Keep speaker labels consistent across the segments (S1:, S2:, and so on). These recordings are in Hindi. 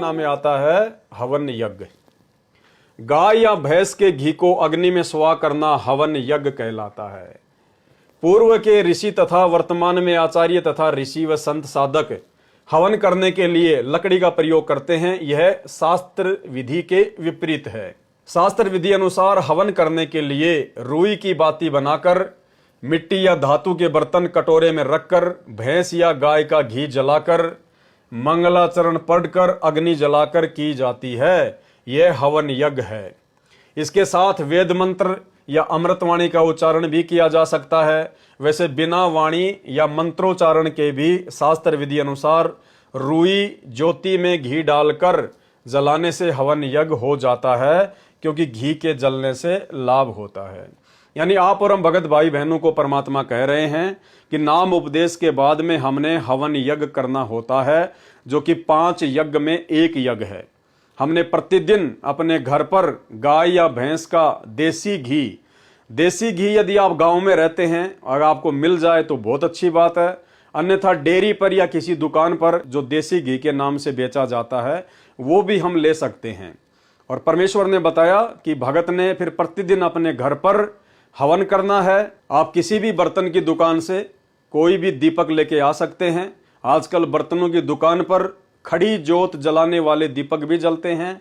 S1: रचना में आता है हवन यज्ञ। गाय या भैंस के घी को अग्नि में स्वा करना हवन यज्ञ कहलाता है। पूर्व के ऋषि तथा वर्तमान में आचार्य तथा ऋषि व संत साधक हवन करने के लिए लकड़ी का प्रयोग करते हैं। यह शास्त्र विधि के विपरीत है। शास्त्र विधि अनुसार हवन करने के लिए रुई की बाती बनाकर मिट्टी या धातु के बर्तन कटोरे में रखकर भैंस या गाय का घी जलाकर मंगलाचरण पढ़कर अग्नि जलाकर की जाती है। यह हवन यज्ञ है। इसके साथ वेद मंत्र या अमृतवाणी का उच्चारण भी किया जा सकता है। वैसे बिना वाणी या मंत्रोच्चारण के भी शास्त्र विधि अनुसार रुई ज्योति में घी डालकर जलाने से हवन यज्ञ हो जाता है, क्योंकि घी के जलने से लाभ होता है। यानी आप और हम भगत भाई बहनों को परमात्मा कह रहे हैं कि नाम उपदेश के बाद में हमने हवन यज्ञ करना होता है, जो कि 5 यज्ञ में एक यज्ञ है। हमने प्रतिदिन अपने घर पर गाय या भैंस का देसी घी यदि आप गांव में रहते हैं और आपको मिल जाए तो बहुत अच्छी बात है, अन्यथा डेयरी पर या किसी दुकान पर जो देसी घी के नाम से बेचा जाता है वो भी हम ले सकते हैं। और परमेश्वर ने बताया कि भगत ने फिर प्रतिदिन अपने घर पर हवन करना है। आप किसी भी बर्तन की दुकान से कोई भी दीपक लेके आ सकते हैं। आजकल बर्तनों की दुकान पर खड़ी जोत जलाने वाले दीपक भी जलते हैं।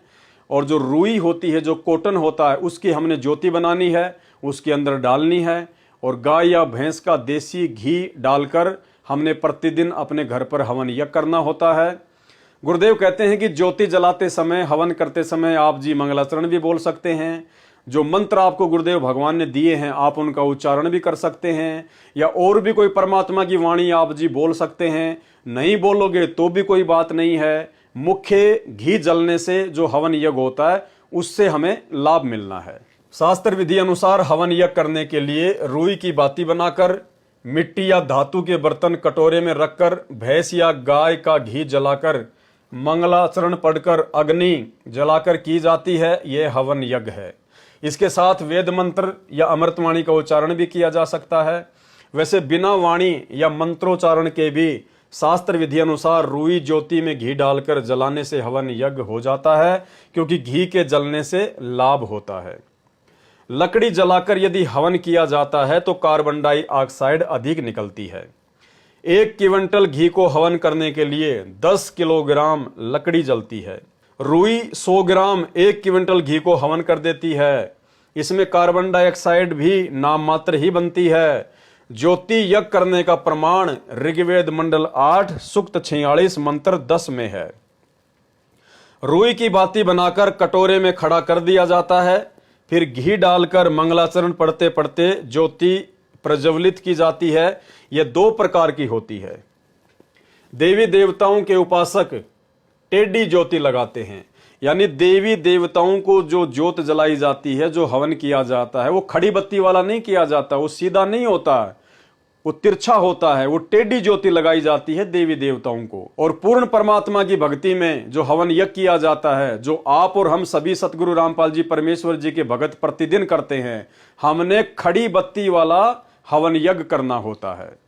S1: और जो रुई होती है, जो कॉटन होता है, उसकी हमने ज्योति बनानी है, उसके अंदर डालनी है और गाय या भैंस का देसी घी डालकर हमने प्रतिदिन अपने घर पर हवन यज्ञ करना होता है। गुरुदेव कहते हैं कि ज्योति जलाते समय, हवन करते समय आप जी मंगलाचरण भी बोल सकते हैं। जो मंत्र आपको गुरुदेव भगवान ने दिए हैं आप उनका उच्चारण भी कर सकते हैं, या और भी कोई परमात्मा की वाणी आप जी बोल सकते हैं। नहीं बोलोगे तो भी कोई बात नहीं है। मुख्य घी जलने से जो हवन यज्ञ होता है उससे हमें लाभ मिलना है। शास्त्र विधि अनुसार हवन यज्ञ करने के लिए रुई की बाती बनाकर मिट्टी या धातु के बर्तन कटोरे में रखकर भैंस या गाय का घी जलाकर मंगलाचरण पढ़कर अग्नि जलाकर की जाती है। यह हवन यज्ञ है। इसके साथ वेद मंत्र या अमृतवाणी का उच्चारण भी किया जा सकता है। वैसे बिना वाणी या मंत्रोच्चारण के भी शास्त्र विधि अनुसार रुई ज्योति में घी डालकर जलाने से हवन यज्ञ हो जाता है, क्योंकि घी के जलने से लाभ होता है। लकड़ी जलाकर यदि हवन किया जाता है तो कार्बन डाइऑक्साइड अधिक निकलती है। 1 क्विंटल घी को हवन करने के लिए 10 किलोग्राम लकड़ी जलती है। रुई 100 ग्राम 1 क्विंटल घी को हवन कर देती है। इसमें कार्बन डाइऑक्साइड भी नाम मात्र ही बनती है। ज्योति यज्ञ करने का प्रमाण ऋग्वेद मंडल 8 सूक्त 46 मंत्र 10 में है। रुई की बाती बनाकर कटोरे में खड़ा कर दिया जाता है। फिर घी डालकर मंगलाचरण पढ़ते पढ़ते ज्योति प्रज्वलित की जाती है। यह 2 प्रकार की होती है। देवी देवताओं के उपासक टेढ़ी ज्योति लगाते हैं, यानी देवी देवताओं को जो ज्योत जलाई जाती है, जो हवन किया जाता है, वो खड़ी बत्ती वाला नहीं किया जाता, वो सीधा नहीं होता है, वो तिरछा होता है। वो टेढ़ी ज्योति लगाई जाती है देवी देवताओं को। और पूर्ण परमात्मा की भक्ति में जो हवन यज्ञ किया जाता है, जो आप और हम सभी सतगुरु रामपाल जी परमेश्वर जी के भगत प्रतिदिन करते हैं, हमने खड़ी बत्ती वाला हवन यज्ञ करना होता है।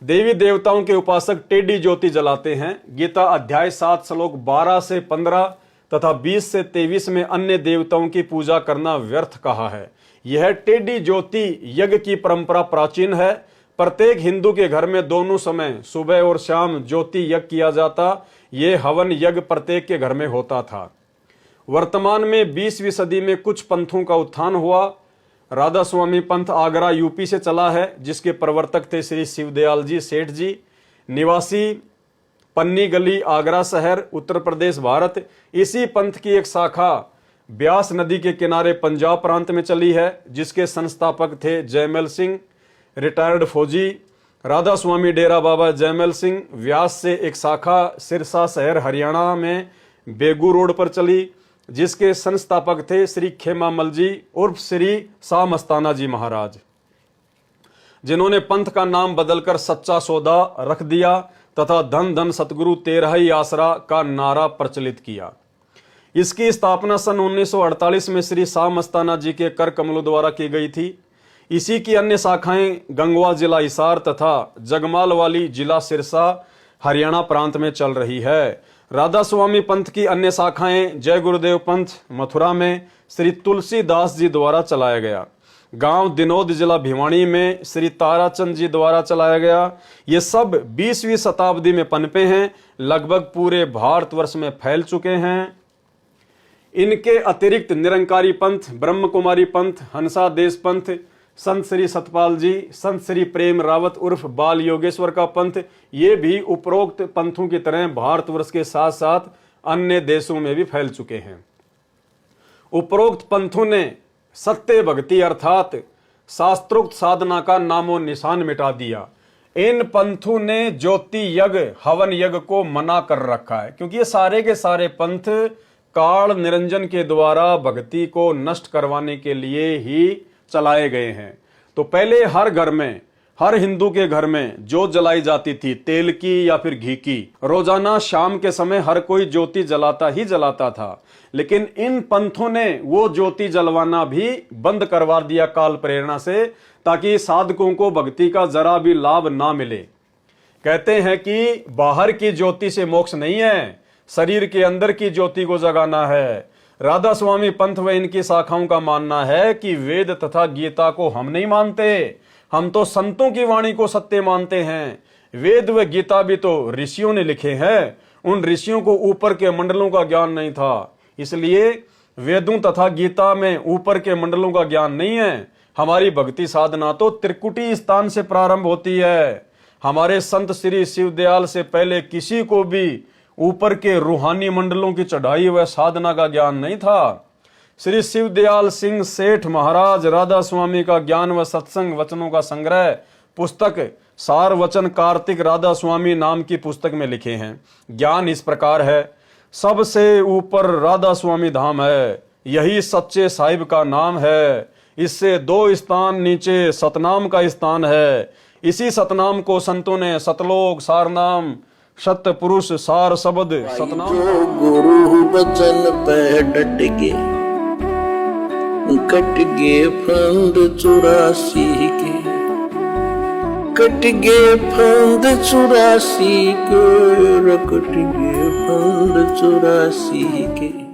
S1: देवी देवताओं के उपासक टेढ़ी ज्योति जलाते हैं। गीता अध्याय 7 श्लोक 12 से 15 तथा 20 से 23 में अन्य देवताओं की पूजा करना व्यर्थ कहा है। यह टेढ़ी ज्योति यज्ञ की परंपरा प्राचीन है। प्रत्येक हिंदू के घर में दोनों समय सुबह और शाम ज्योति यज्ञ किया जाता। यह हवन यज्ञ प्रत्येक के घर में होता था। वर्तमान में 20वीं सदी में कुछ पंथों का उत्थान हुआ। राधा स्वामी पंथ आगरा यूपी से चला है, जिसके प्रवर्तक थे श्री शिवदयाल जी सेठ जी, निवासी पन्नी गली आगरा शहर उत्तर प्रदेश भारत। इसी पंथ की एक शाखा ब्यास नदी के किनारे पंजाब प्रांत में चली है, जिसके संस्थापक थे जयमल सिंह रिटायर्ड फौजी। राधा स्वामी डेरा बाबा जयमल सिंह व्यास से एक शाखा सिरसा शहर हरियाणा में बेगू रोड पर चली, जिसके संस्थापक थे श्री खेमामल जी उर्फ श्री शाह मस्ताना जी महाराज, जिन्होंने पंथ का नाम बदलकर सच्चा सौदा रख दिया तथा धन धन सतगुरु तेरा ही आसरा का नारा प्रचलित किया। इसकी स्थापना सन 1948 में श्री शाह मस्ताना जी के कर कमलों द्वारा की गई थी। इसी की अन्य शाखाएं गंगवा जिला हिसार तथा जगमाल वाली जिला सिरसा, हरियाणा प्रांत में चल रही है। राधा स्वामी पंथ की अन्य शाखाएं जय गुरुदेव पंथ मथुरा में श्री तुलसीदास जी द्वारा चलाया गया। गांव दिनोद जिला भिवानी में श्री ताराचंद जी द्वारा चलाया गया। ये सब 20वीं शताब्दी में पनपे हैं, लगभग पूरे भारतवर्ष में फैल चुके हैं। इनके अतिरिक्त निरंकारी पंथ, ब्रह्म कुमारी पंथ, हंसादेश पंथ, संत श्री सतपाल जी, संत श्री प्रेम रावत उर्फ बाल योगेश्वर का पंथ, ये भी उपरोक्त पंथों की तरह भारतवर्ष के साथ साथ अन्य देशों में भी फैल चुके हैं। उपरोक्त पंथों ने सत्य भक्ति अर्थात शास्त्रोक्त साधना का नामो निशान मिटा दिया। इन पंथों ने ज्योति यज्ञ, हवन यज्ञ को मना कर रखा है, क्योंकि ये सारे के सारे पंथ काल निरंजन के द्वारा भक्ति को नष्ट करवाने के लिए ही चलाए गए हैं। तो पहले हर घर में, हर हिंदू के घर में ज्योत जलाई जाती थी, तेल की या फिर घी की। रोजाना शाम के समय हर कोई ज्योति जलाता ही जलाता था। लेकिन इन पंथों ने वो ज्योति जलवाना भी बंद करवा दिया काल प्रेरणा से, ताकि साधकों को भक्ति का जरा भी लाभ ना मिले। कहते हैं कि बाहर की ज्योति से मोक्ष नहीं है, शरीर के अंदर की ज्योति को जगाना है। राधा स्वामी पंथ व इनकी शाखाओं का मानना है कि वेद तथा गीता को हम नहीं मानते, हम तो संतों की वाणी को सत्य मानते हैं। वेद व गीता भी तो ऋषियों ने लिखे हैं, उन ऋषियों को ऊपर के मंडलों का ज्ञान नहीं था, इसलिए वेदों तथा गीता में ऊपर के मंडलों का ज्ञान नहीं है। हमारी भक्ति साधना तो त्रिकुटी स्थान से प्रारंभ होती है। हमारे संत श्री शिवदयाल से पहले किसी को भी ऊपर के रूहानी मंडलों की चढ़ाई व साधना का ज्ञान नहीं था। श्री शिवदयाल सिंह सेठ महाराज राधा स्वामी का ज्ञान व सत्संग वचनों का संग्रह पुस्तक सार वचन कार्तिक राधा स्वामी नाम की पुस्तक में लिखे हैं। ज्ञान इस प्रकार है, सबसे ऊपर राधा स्वामी धाम है, यही सच्चे साहिब का नाम है। इससे 2 स्थान नीचे सतनाम का स्थान है। इसी सतनाम को संतों ने सतलोक सारनाम, सत्य पुरुष सार शब्द सतनाम।
S2: जो गुरु बचन पे डट गे, कट गे फंद 84 के, कट गे फंद 84 के, कट गे फंद 84 के।